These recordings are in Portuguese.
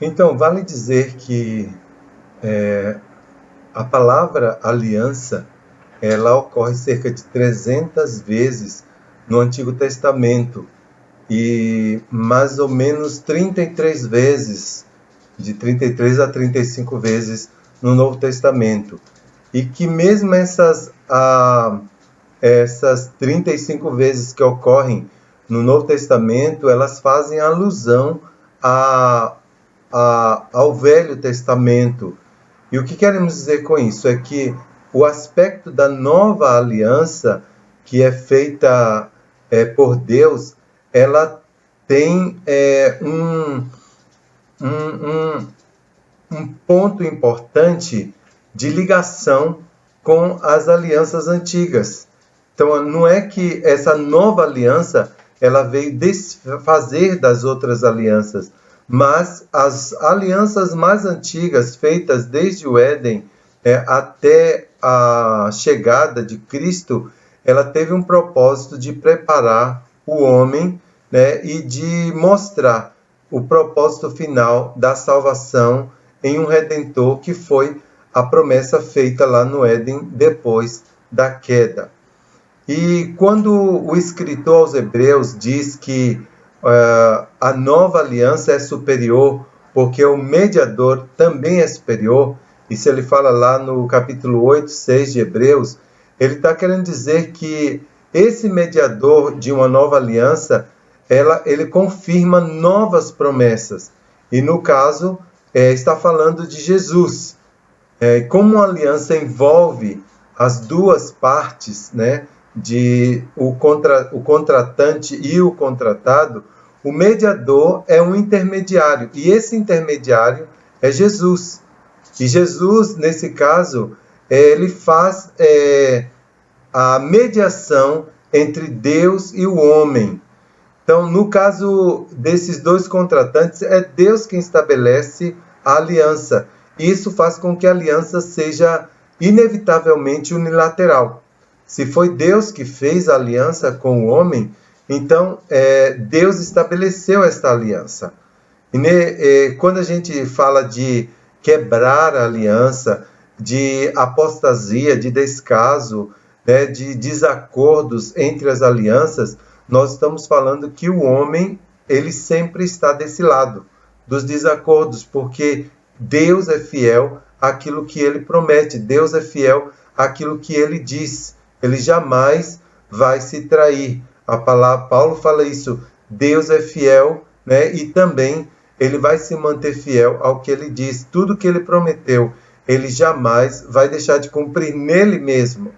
Então, vale dizer que a palavra aliança, ela ocorre cerca de 300 vezes no Antigo Testamento e mais ou menos 33 vezes, de 33 a 35 vezes no Novo Testamento. E que mesmo essas 35 vezes que ocorrem no Novo Testamento, elas fazem alusão ao Velho Testamento. E o que queremos dizer com isso? É que o aspecto da nova aliança, que é feita por Deus, ela tem um, um ponto importante de ligação com as alianças antigas. Então, não é que essa nova aliança ela veio desfazer das outras alianças, mas as alianças mais antigas, feitas desde o Éden até a chegada de Cristo, ela teve um propósito de preparar o homem, né, e de mostrar o propósito final da salvação em um Redentor, que foi a promessa feita lá no Éden depois da queda. E quando o escritor aos Hebreus diz que a nova aliança é superior porque o mediador também é superior, isso ele fala lá no capítulo 8, 6 de Hebreus, ele está querendo dizer que esse mediador de uma nova aliança, ele confirma novas promessas. E no caso, está falando de Jesus. Como uma aliança envolve as duas partes, né, o contratante e o contratado, o mediador é um intermediário, e esse intermediário é Jesus. E Jesus, nesse caso, ele faz a mediação entre Deus e o homem. Então, no caso desses dois contratantes, é Deus quem estabelece a aliança. E isso faz com que a aliança seja inevitavelmente unilateral. Se foi Deus que fez a aliança com o homem, então Deus estabeleceu esta aliança. E quando a gente fala de quebrar a aliança, de apostasia, de descaso, né, de desacordos entre as alianças, nós estamos falando que o homem ele sempre está desse lado dos desacordos, porque Deus é fiel àquilo que ele promete, Deus é fiel àquilo que ele diz, ele jamais vai se trair. A palavra, Paulo fala isso, Deus é fiel, né, e também ele vai se manter fiel ao que ele diz, tudo que ele prometeu, ele jamais vai deixar de cumprir nele mesmo,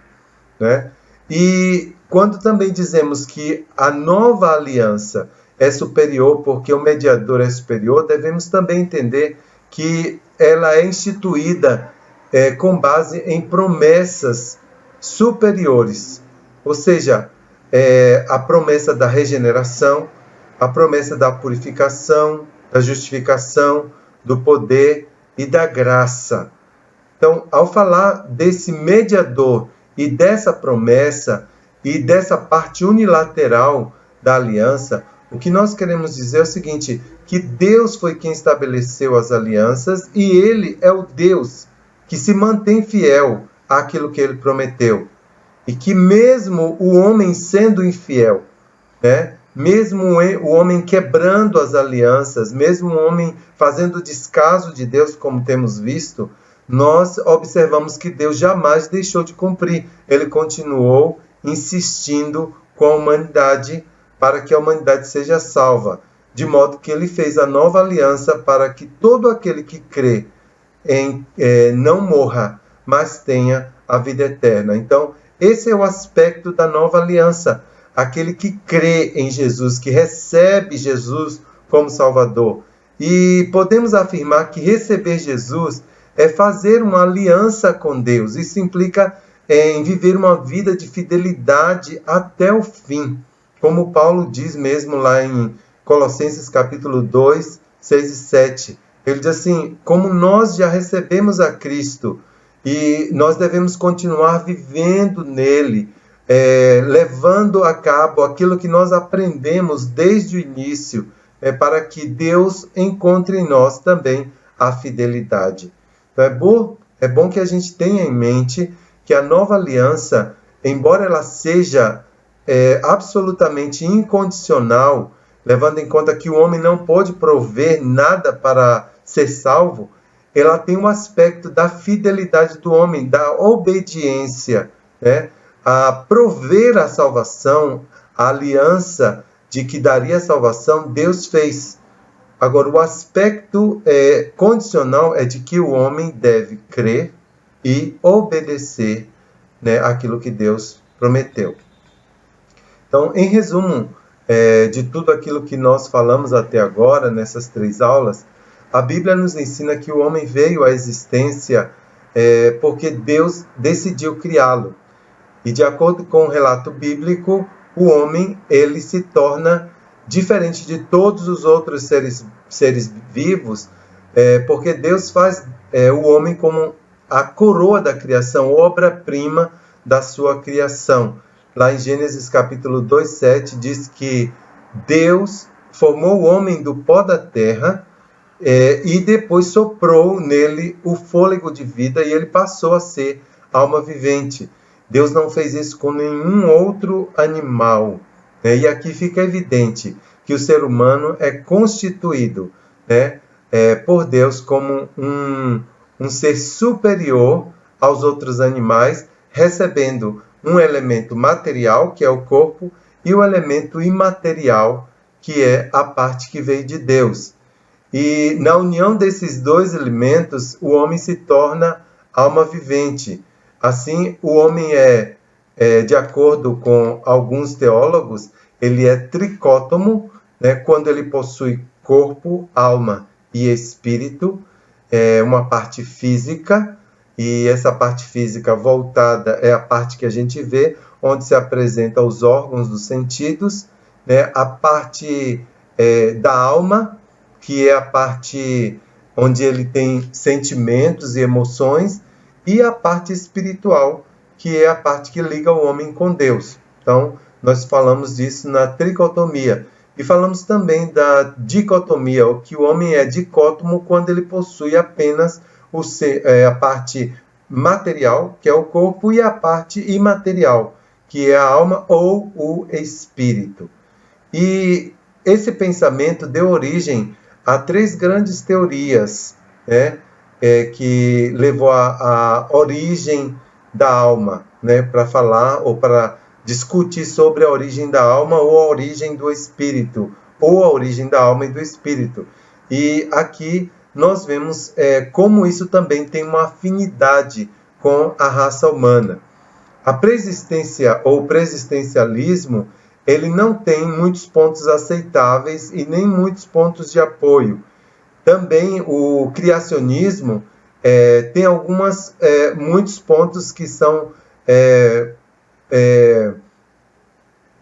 né? E quando também dizemos que a nova aliança é superior porque o mediador é superior, devemos também entender que ela é instituída com base em promessas superiores, ou seja, a promessa da regeneração, a promessa da purificação, da justificação, do poder e da graça. Então, ao falar desse mediador e dessa promessa e dessa parte unilateral da aliança, o que nós queremos dizer é o seguinte, que Deus foi quem estabeleceu as alianças e ele é o Deus que se mantém fiel àquilo que ele prometeu. E que mesmo o homem sendo infiel, né, mesmo o homem quebrando as alianças, mesmo o homem fazendo descaso de Deus, como temos visto, nós observamos que Deus jamais deixou de cumprir. Ele continuou insistindo com a humanidade para que a humanidade seja salva, de modo que ele fez a nova aliança para que todo aquele que crê não morra, mas tenha a vida eterna. Então, esse é o aspecto da nova aliança. Aquele que crê em Jesus, que recebe Jesus como Salvador. E podemos afirmar que receber Jesus é fazer uma aliança com Deus. Isso implica em viver uma vida de fidelidade até o fim. Como Paulo diz mesmo lá em Colossenses capítulo 2, 6 e 7. Ele diz assim, como nós já recebemos a Cristo e nós devemos continuar vivendo nele, levando a cabo aquilo que nós aprendemos desde o início, para que Deus encontre em nós também a fidelidade. Então é bom que a gente tenha em mente que a nova aliança, embora ela seja absolutamente incondicional, levando em conta que o homem não pode prover nada para ser salvo, ela tem um aspecto da fidelidade do homem, da obediência, né? A prover a salvação, a aliança de que daria a salvação, Deus fez. Agora, o aspecto condicional é de que o homem deve crer e obedecer, né, aquilo que Deus prometeu. Então, em resumo, de tudo aquilo que nós falamos até agora, nessas 3 aulas, a Bíblia nos ensina que o homem veio à existência porque Deus decidiu criá-lo. E de acordo com o relato bíblico, o homem ele se torna diferente de todos os outros seres vivos, porque Deus faz o homem como a coroa da criação, obra-prima da sua criação. Lá em Gênesis capítulo 2:7 diz que Deus formou o homem do pó da terra e depois soprou nele o fôlego de vida e ele passou a ser alma vivente. Deus não fez isso com nenhum outro animal, né? E aqui fica evidente que o ser humano é constituído, né, por Deus como um ser superior aos outros animais, recebendo um elemento material, que é o corpo, e o elemento imaterial, que é a parte que veio de Deus. E na união desses 2 elementos, o homem se torna alma vivente. Assim, o homem de acordo com alguns teólogos, ele é tricótomo, né, quando ele possui corpo, alma e espírito, uma parte física, e essa parte física voltada é a parte que a gente vê, onde se apresenta os órgãos dos sentidos, né, a parte da alma, que é a parte onde ele tem sentimentos e emoções, e a parte espiritual, que é a parte que liga o homem com Deus. Então, nós falamos disso na tricotomia. E falamos também da dicotomia, o que o homem é dicótomo quando ele possui apenas a parte material, que é o corpo, e a parte imaterial, que é a alma ou o espírito. E esse pensamento deu origem a 3 grandes teorias, né, que levou à origem da alma, né, para falar ou para discutir sobre a origem da alma ou a origem do espírito, ou a origem da alma e do espírito. E aqui nós vemos como isso também tem uma afinidade com a raça humana. A preexistência ou preexistencialismo, ele não tem muitos pontos aceitáveis e nem muitos pontos de apoio. Também o criacionismo tem muitos pontos que são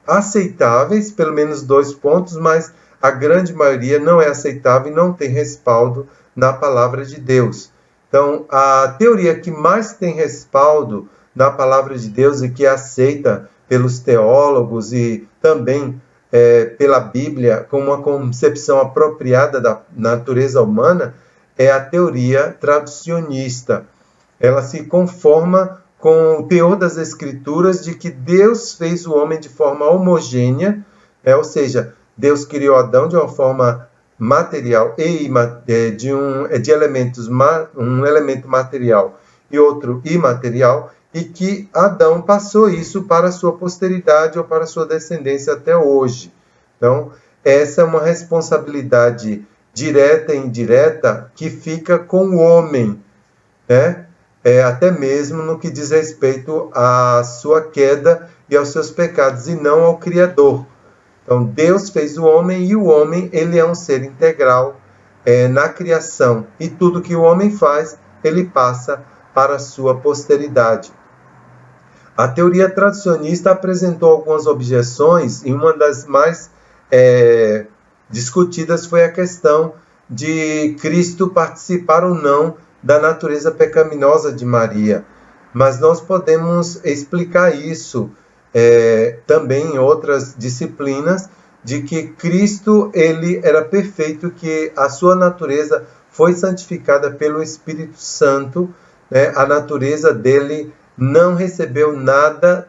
aceitáveis, pelo menos 2 pontos, mas a grande maioria não é aceitável e não tem respaldo na palavra de Deus. Então, a teoria que mais tem respaldo na palavra de Deus e que é aceita pelos teólogos e também pela Bíblia como uma concepção apropriada da natureza humana é a teoria traducionista. Ela se conforma com o teor das Escrituras de que Deus fez o homem de forma homogênea, ou seja, Deus criou Adão de uma forma material de elementos, um elemento material e outro imaterial, e que Adão passou isso para a sua posteridade ou para a sua descendência até hoje. Então, essa é uma responsabilidade direta e indireta que fica com o homem, né? Até mesmo no que diz respeito à sua queda e aos seus pecados, e não ao Criador. Então, Deus fez o homem e o homem ele é um ser integral na criação. E tudo que o homem faz, ele passa para a sua posteridade. A teoria tradicionista apresentou algumas objeções e uma das mais discutidas foi a questão de Cristo participar ou não da natureza pecaminosa de Maria. Mas nós podemos explicar isso também em outras disciplinas, de que Cristo ele era perfeito, que a sua natureza foi santificada pelo Espírito Santo, né? A natureza dele não recebeu nada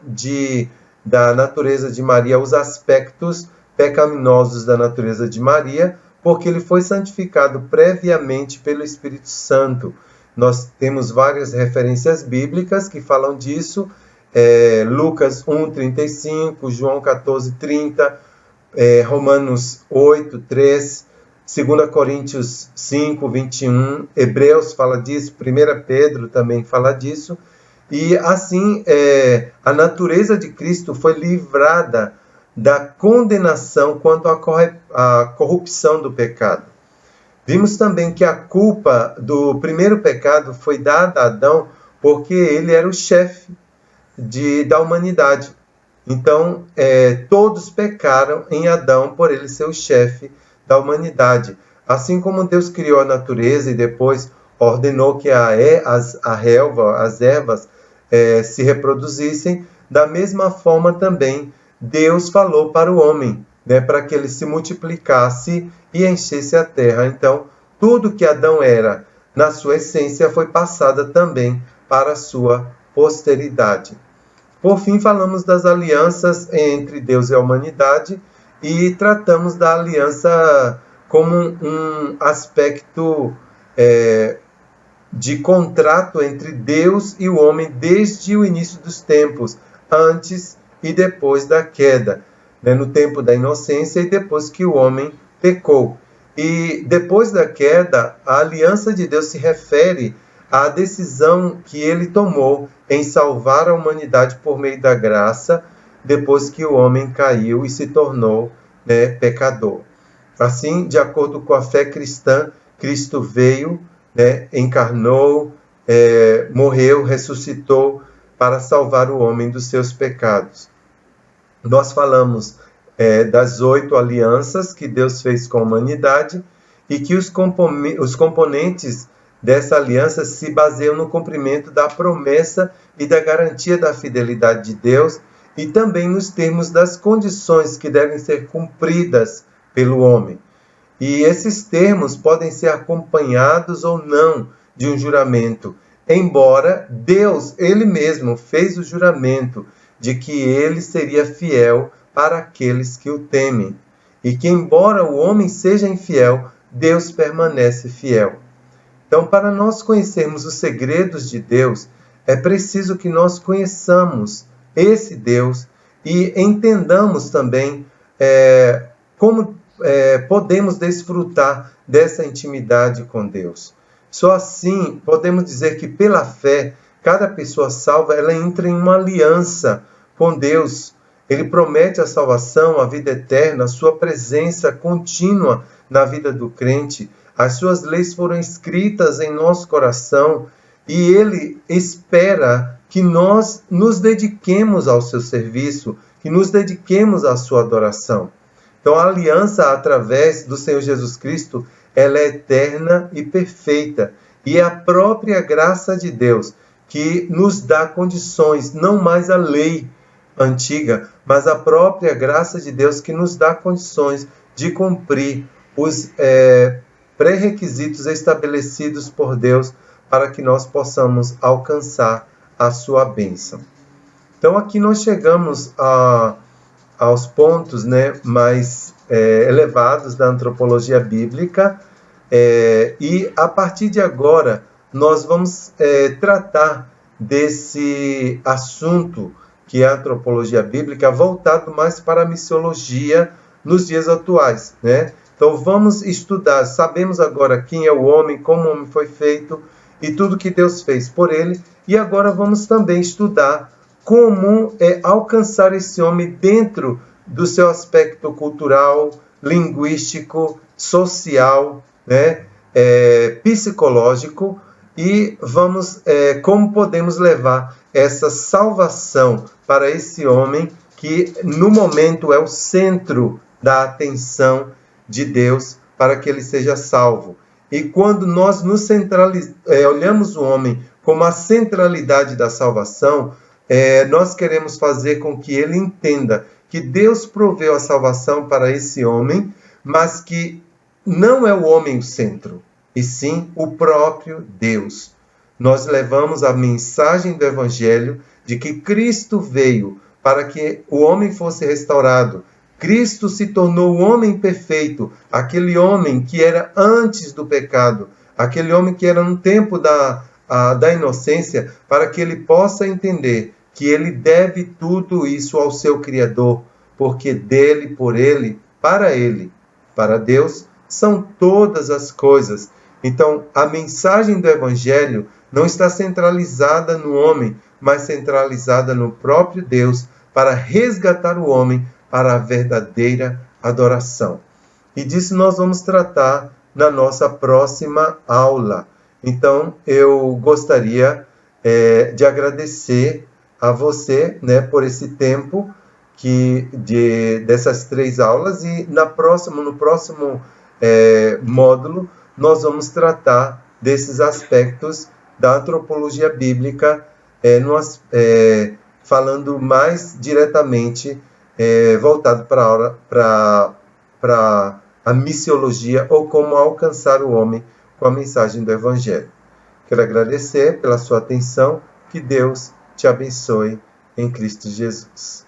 da natureza de Maria, os aspectos pecaminosos da natureza de Maria, porque ele foi santificado previamente pelo Espírito Santo. Nós temos várias referências bíblicas que falam disso, Lucas 1:35, João 14:30, Romanos 8:3, 2 Coríntios 5:21, Hebreus fala disso, 1 Pedro também fala disso, e assim a natureza de Cristo foi livrada da condenação quanto à corrupção do pecado. Vimos também que a culpa do primeiro pecado foi dada a Adão porque ele era o chefe da humanidade. Então, todos pecaram em Adão por ele ser o chefe da humanidade. Assim como Deus criou a natureza e depois ordenou que as ervas se reproduzissem, da mesma forma também Deus falou para o homem, né, para que ele se multiplicasse e enchesse a terra. Então, tudo que Adão era, na sua essência, foi passada também para a sua posteridade. Por fim, falamos das alianças entre Deus e a humanidade e tratamos da aliança como um aspecto de contrato entre Deus e o homem desde o início dos tempos, antes e depois da queda, né, no tempo da inocência e depois que o homem pecou. E depois da queda, a aliança de Deus se refere à decisão que ele tomou em salvar a humanidade por meio da graça, depois que o homem caiu e se tornou, né, pecador. Assim, de acordo com a fé cristã, Cristo veio, né, encarnou, morreu, ressuscitou para salvar o homem dos seus pecados. Nós falamos das 8 alianças que Deus fez com a humanidade e que os componentes dessa aliança se baseiam no cumprimento da promessa e da garantia da fidelidade de Deus e também nos termos das condições que devem ser cumpridas pelo homem. E esses termos podem ser acompanhados ou não de um juramento, embora Deus, ele mesmo, fez o juramento de que ele seria fiel para aqueles que o temem, e que, embora o homem seja infiel, Deus permanece fiel. Então, para nós conhecermos os segredos de Deus, é preciso que nós conheçamos esse Deus e entendamos também como podemos desfrutar dessa intimidade com Deus. Só assim podemos dizer que, pela fé, cada pessoa salva, ela entra em uma aliança com Deus. Ele promete a salvação, a vida eterna, a sua presença contínua na vida do crente. As suas leis foram escritas em nosso coração e ele espera que nós nos dediquemos ao seu serviço, que nos dediquemos à sua adoração. Então, a aliança através do Senhor Jesus Cristo, ela é eterna e perfeita. E é a própria graça de Deus que nos dá condições, não mais a lei antiga, mas a própria graça de Deus que nos dá condições de cumprir os pré-requisitos estabelecidos por Deus para que nós possamos alcançar a sua bênção. Então, aqui nós chegamos aos pontos, né, mais elevados da antropologia bíblica, e a partir de agora nós vamos tratar desse assunto que é a antropologia bíblica, voltado mais para a missiologia nos dias atuais, né? Então vamos estudar, sabemos agora quem é o homem, como o homem foi feito e tudo que Deus fez por ele, e agora vamos também estudar como alcançar esse homem dentro do seu aspecto cultural, linguístico, social, né, psicológico, e vamos como podemos levar essa salvação para esse homem que no momento é o centro da atenção de Deus para que ele seja salvo. E quando nós olhamos o homem como a centralidade da salvação, nós queremos fazer com que ele entenda que Deus proveu a salvação para esse homem, mas que não é o homem o centro, e sim o próprio Deus. Nós levamos a mensagem do Evangelho de que Cristo veio para que o homem fosse restaurado. Cristo se tornou o homem perfeito, aquele homem que era antes do pecado, aquele homem que era no tempo da inocência, para que ele possa entender que ele deve tudo isso ao seu Criador, porque dele, por ele, para Deus, são todas as coisas. Então, a mensagem do Evangelho não está centralizada no homem, mas centralizada no próprio Deus, para resgatar o homem para a verdadeira adoração. E disso nós vamos tratar na nossa próxima aula. Então, eu gostaria de agradecer a você, né, por esse tempo dessas 3 aulas, e no próximo módulo nós vamos tratar desses aspectos da antropologia bíblica, falando mais diretamente, voltado para a missiologia, ou como alcançar o homem com a mensagem do Evangelho. Quero agradecer pela sua atenção, que Deus te abençoe em Cristo Jesus.